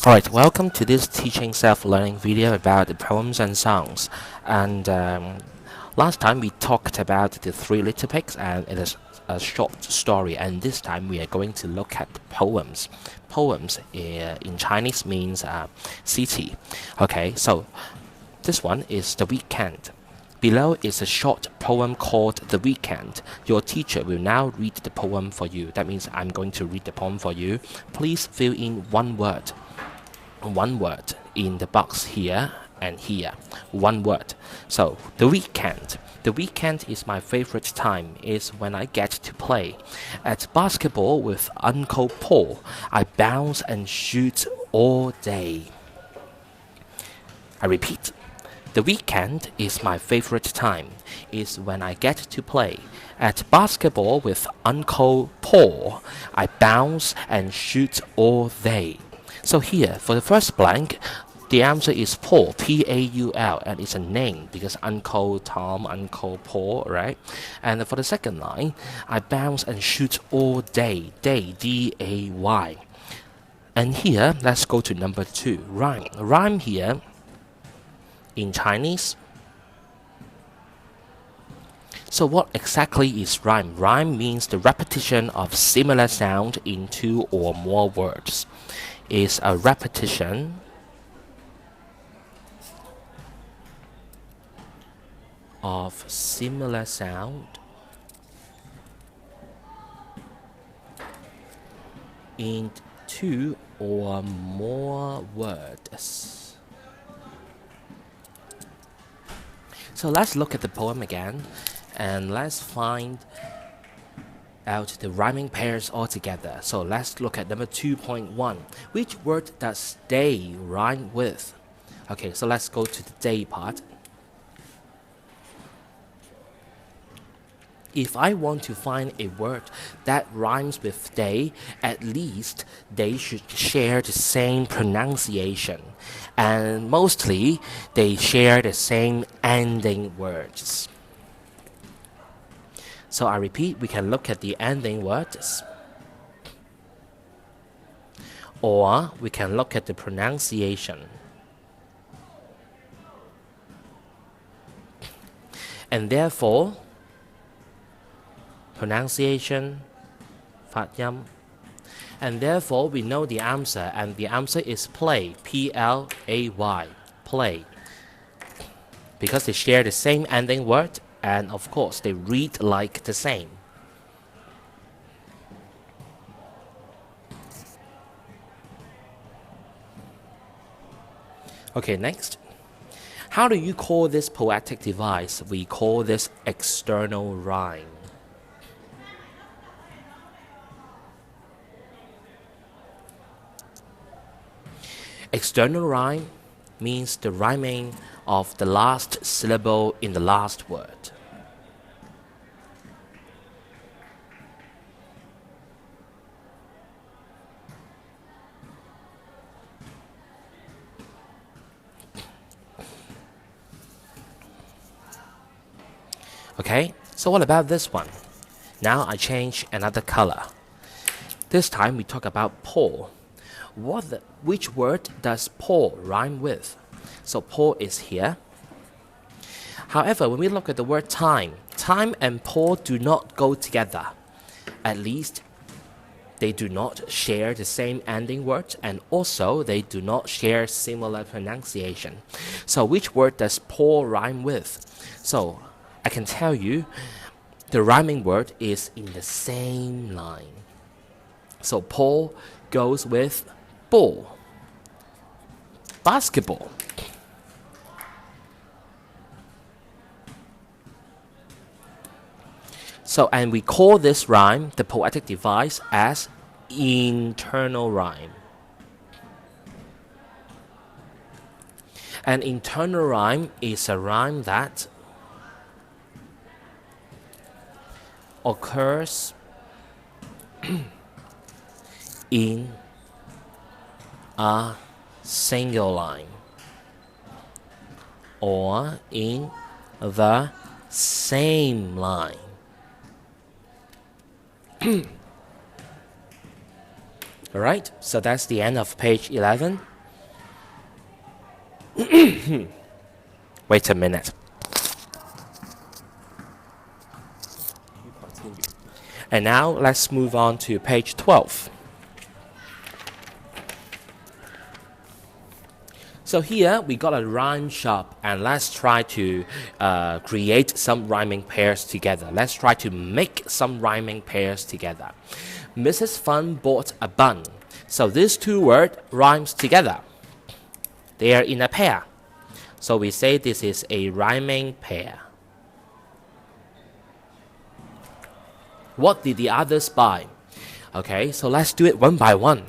Alright, welcome to this teaching self-learning video about the poems and songs. And last time we talked about the Three Little Pigs, and it is a short story. And this time we are going to look at poems. Poems in Chinese means city. Okay, so this one is The Weekend. Below is a short poem called The Weekend. Your teacher will now read the poem for you. That means I'm going to read the poem for you. Please fill in one word in the box here and here. One word. So, the weekend. The weekend is my favorite time. Is when I get to play. At basketball with Uncle Paul, I bounce and shoot all day. I repeat. The weekend is my favorite time. Is when I get to play. At basketball with Uncle Paul, I bounce and shoot all day. So here, for the first blank, the answer is Paul, P-A-U-L, and it's a name because Uncle Tom, Uncle Paul, right? And for the second line, I bounce and shoot all day, day, D-A-Y. And here, let's go to number 2, rhyme. Rhyme here, in Chinese. So what exactly is rhyme? Rhyme means the repetition of similar sound in 2 or more words. Is a repetition of similar sound in 2 or more words. So let's look at the poem again and let's find out the rhyming pairs all together. So let's look at number 2.1. Which word does day rhyme with? Okay, so let's go to the day part. If I want to find a word that rhymes with day, at least they should share the same pronunciation. And mostly, they share the same ending words. So I repeat, we can look at the ending words. Or we can look at the pronunciation. And therefore, pronunciation, 發音. And therefore, we know the answer, and the answer is play, P-L-A-Y, play. Because they share the same ending word, and of course, they read like the same. Okay, next. How do you call this poetic device? We call this external rhyme. External rhyme means the rhyming of the last syllable in the last word. Okay, so what about this one? Now I change another color. This time we talk about Paul. Which word does Paul rhyme with? So Paul is here. However, when we look at the word time, time and Paul do not go together. At least they do not share the same ending word, and also they do not share similar pronunciation. So which word does Paul rhyme with? So I can tell you the rhyming word is in the same line. So Paul goes with ball, basketball. So, and we call this rhyme, the poetic device, as internal rhyme. An internal rhyme is a rhyme that occurs in a single line or in the same line. Alright, so that's the end of page 11. Wait a minute. And now let's move on to page 12. So here we got a rhyme shop, and let's try to create some rhyming pairs together. Let's try to make some rhyming pairs together. Mrs. Fun bought a bun. So these two words rhymes together. They are in a pair. So we say this is a rhyming pair. What did the others buy? Okay, so let's do it one by one.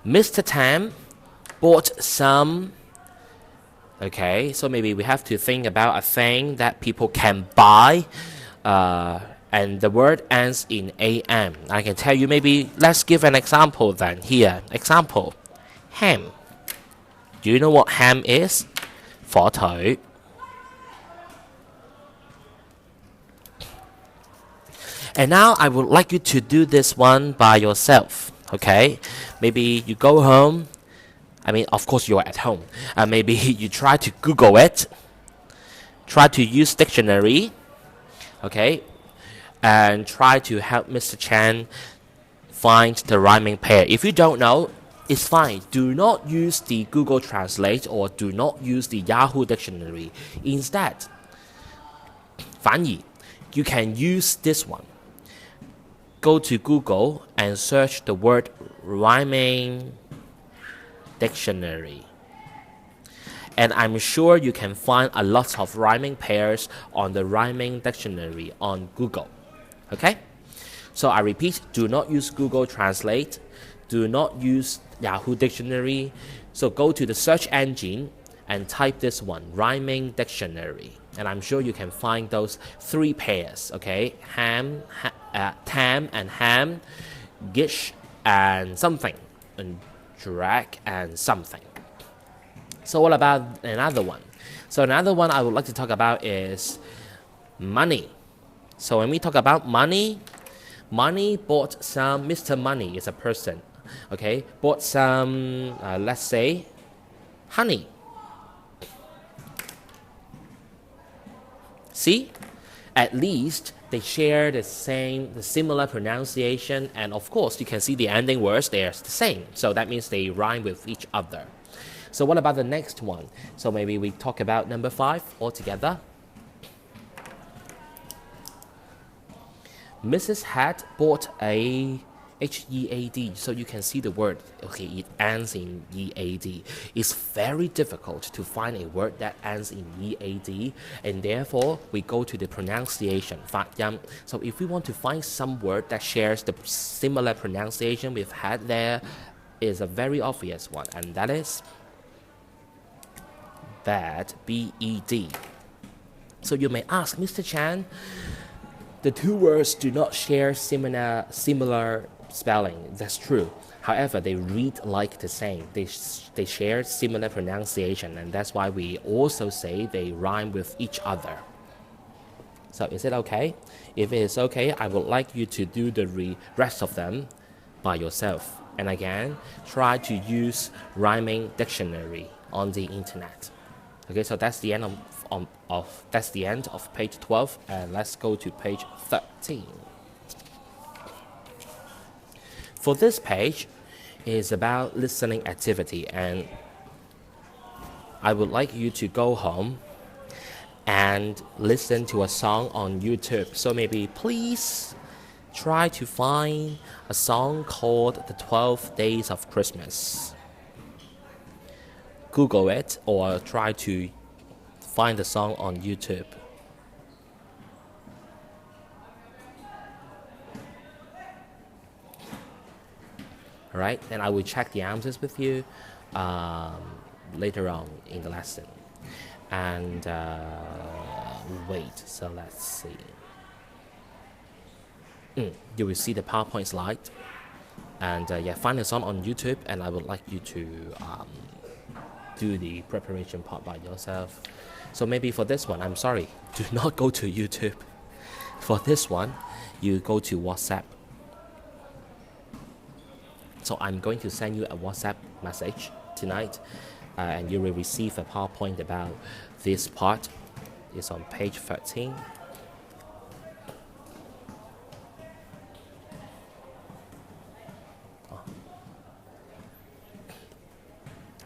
Mr. Tam bought some. Okay, so maybe we have to think about a thing that people can buy. And the word ends in am. I can tell you, maybe let's give an example then. Here, example, ham. Do you know what ham is? 火腿. And now I would like you to do this one by yourself. Okay, maybe you go home. I mean, of course you're at home. Maybe you try to Google it. Try to use dictionary. Okay, and try to help Mr. Chan find the rhyming pair. If you don't know, it's fine. Do not use the Google Translate or do not use the Yahoo Dictionary. Instead, 反而 you can use this one. Go to Google and search the word rhyming dictionary. And I'm sure you can find a lot of rhyming pairs on the rhyming dictionary on Google. Okay? So I repeat, do not use Google Translate. Do not use Yahoo Dictionary. So go to the search engine and type this one, rhyming dictionary. And I'm sure you can find those three pairs, okay? Tam and ham, gish and something, and drag and something. So what about another one? So another one I would like to talk about is money. So when we talk about money, Money bought some, Mr. Money is a person, okay, bought some, let's say, honey. See? At least they share the similar pronunciation, and of course you can see the ending words, they're the same. So that means they rhyme with each other. So what about the next one? So maybe we talk about number 5 altogether. Mrs. Hat bought a HEAD, so you can see the word, okay, it ends in EAD. It's very difficult to find a word that ends in EAD, and therefore we go to the pronunciation, 發音. So if we want to find some word that shares the similar pronunciation we've had there, is a very obvious one, and that is bed, B-E-D. So you may ask, Mr. Chan, the two words do not share similar spelling. That's true. However, they read like the same. They share similar pronunciation, and that's why we also say they rhyme with each other. So is it okay? If it is okay, I would like you to do the rest of them by yourself. And again, try to use rhyming dictionary on the internet. Okay, so that's the end that's the end of page 12, and let's go to page 13. For this page is about listening activity, and I would like you to go home and listen to a song on YouTube. So maybe please try to find a song called The 12 Days of Christmas. Google it or try to find the song on YouTube. Alright, then I will check the answers with you later on in the lesson. And wait, so let's see. You will see the PowerPoint slide. And yeah, find the song on YouTube, and I would like you to do the preparation part by yourself. So maybe for this one, I'm sorry, do not go to YouTube. For this one, you go to WhatsApp. So I'm going to send you a WhatsApp message tonight. and you will receive a PowerPoint about this part. It's on page 13.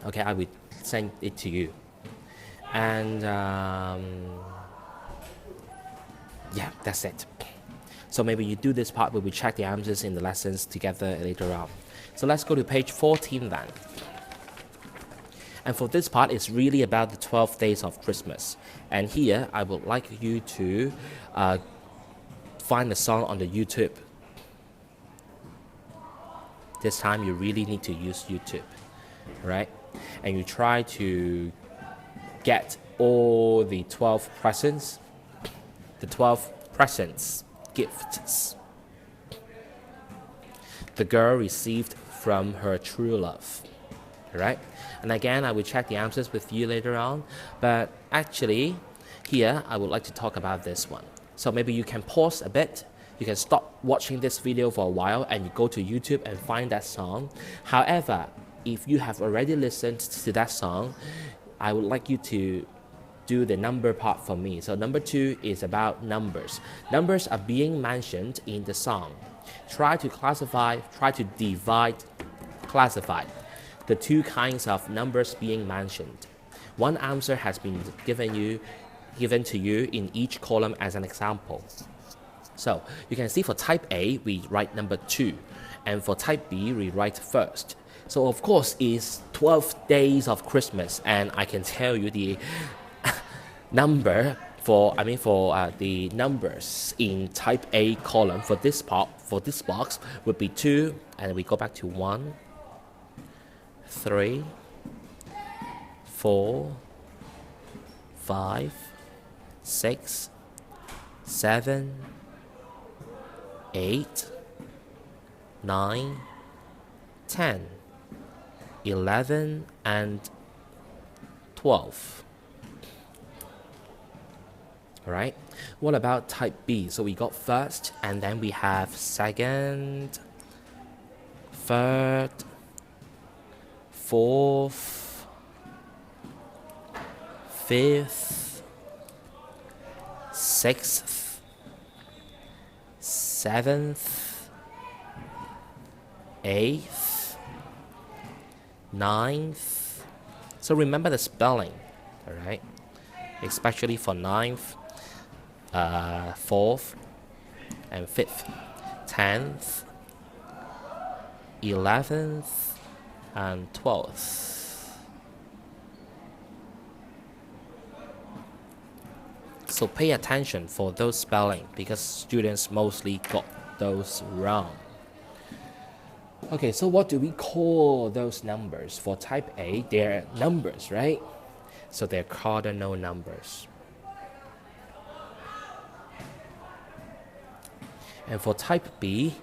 Okay, I will send it to you. And yeah, that's it. So maybe you do this part, we will check the answers in the lessons together later on. So let's go to page 14 then. And for this part, it's really about the 12 days of Christmas. And here, I would like you to find the song on the YouTube. This time, you really need to use YouTube, right? And you try to get all the 12 presents, gifts the girl received from her true love, right? And again, I will check the answers with you later on, but actually here I would like to talk about this one. So maybe you can pause a bit, you can stop watching this video for a while and you go to YouTube and find that song. However, if you have already listened to that song, I would like you to do the number part for me. So number 2 is about numbers. Numbers are being mentioned in the song. Try to classify the two kinds of numbers being mentioned. One answer has been given to you in each column as an example. So you can see for type A, we write number 2, and for type B, we write first. So of course, it's 12 days of Christmas, and I can tell you the number for the numbers in type A column for this box would be 2, and we go back to 1, 3, 4, 5, 6, 7, 8, 9, 10, 11, and 12. Alright, what about type B? So we got first, and then we have second, third, fourth, fifth, sixth, seventh, eighth, ninth. So remember the spelling, alright? Especially for ninth, fourth, and fifth, 10th, 11th, and 12th. So pay attention for those spelling because students mostly got those wrong. Okay, so what do we call those numbers? For type A, they're numbers, right? So they're cardinal numbers. And for type B,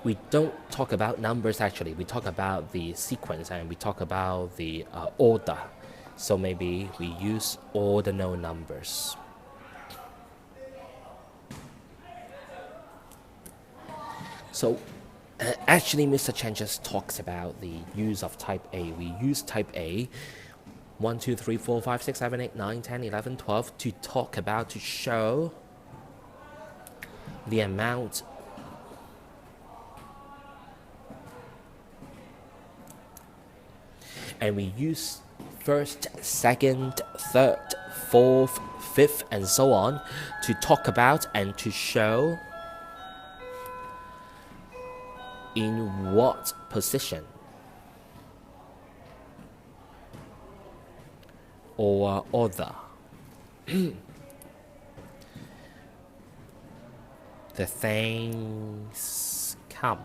we don't talk about numbers actually. We talk about the sequence and we talk about the order. So maybe we use ordinal numbers. So actually, Mr. Chen just talks about the use of type A. We use type A 1, 2, 3, 4, 5, 6, 7, 8, 9, 10, 11, 12 to talk about, to show the amount and we use first, second, third, fourth, fifth, and so on to talk about and to show in what position or order the things come.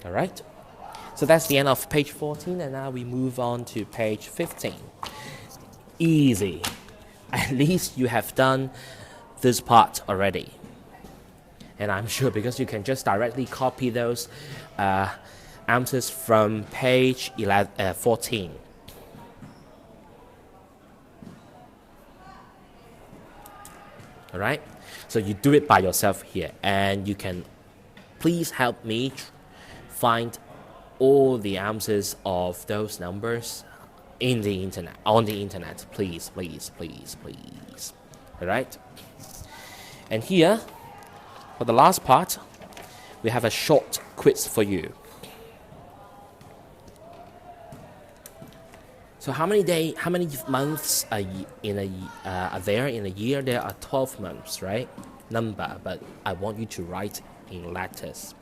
All right, so that's the end of page 14, and now we move on to page 15. Easy. At least you have done this part already. And I'm sure because you can just directly copy those answers from page 14. All right, so you do it by yourself here, and you can Please help me find all the answers of those numbers in the internet, on the internet. Please, please, please, please. All right. And here, for the last part, we have a short quiz for you. So how many months are there in a year? There are 12 months, right? Number, but I want you to write in letters.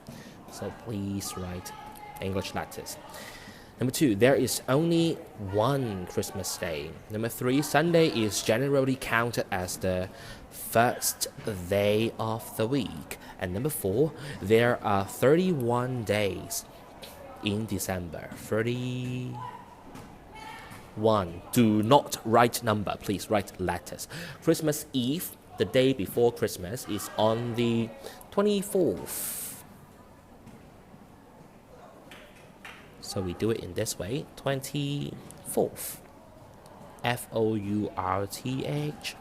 So please write English letters. Number 2, there is only one Christmas day. Number 3, Sunday is generally counted as the first day of the week. And number 4, there are 31 days in December. 31. Do not write number, please write letters. Christmas Eve, the day before Christmas, is on the 24th. So we do it in this way, 24th, F-O-U-R-T-H.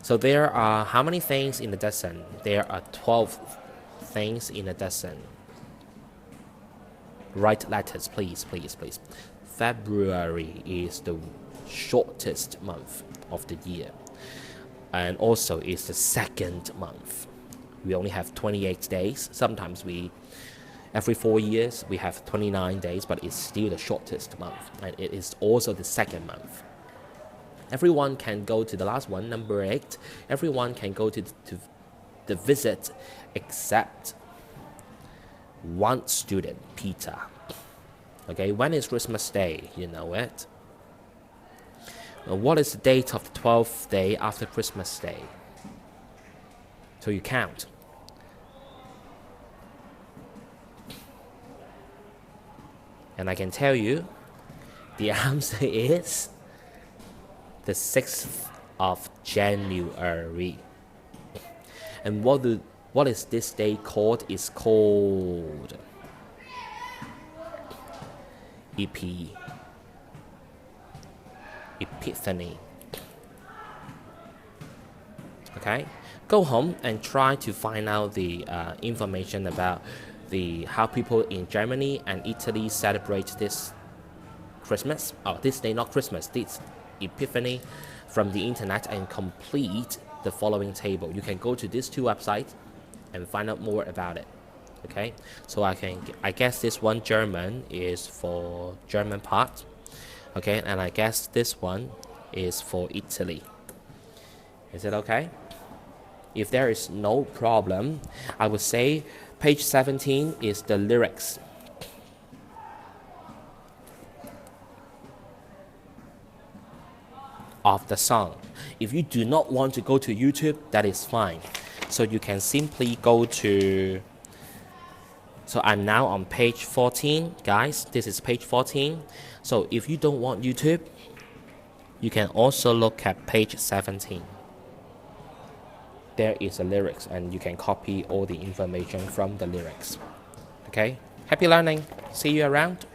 So there are how many things in a dozen? There are 12 things in a dozen. Write letters, please, please, please. February is the shortest month of the year, and also is the second month. We only have 28 days. Sometimes every 4 years we have 29 days, but it's still the shortest month, and it is also the second month. Everyone can go to the last one, number 8. Everyone can go to the visit except one student, Peter. Okay, when is Christmas Day? You know it. What is the date of the 12th day after Christmas Day? So you count. And I can tell you, the answer is the 6th of January. And what is this day called? It's called Epiphany. Okay, go home and try to find out the information about how people in Germany and Italy celebrate this Christmas. This day, not Christmas, this Epiphany, from the internet, and complete the following table. You can go to these 2 websites and find out more about it. Okay, so I guess this one German is for German part. Okay, and I guess this one is for Italy. Is it okay? If there is no problem, I would say page 17 is the lyrics. Of the song. If you do not want to go to YouTube, that is fine. So you can simply go to. So I'm now on page 14, guys. This is page 14. So if you don't want YouTube, you can also look at page 17. There is the lyrics, and you can copy all the information from the lyrics. Okay? Happy learning. See you around.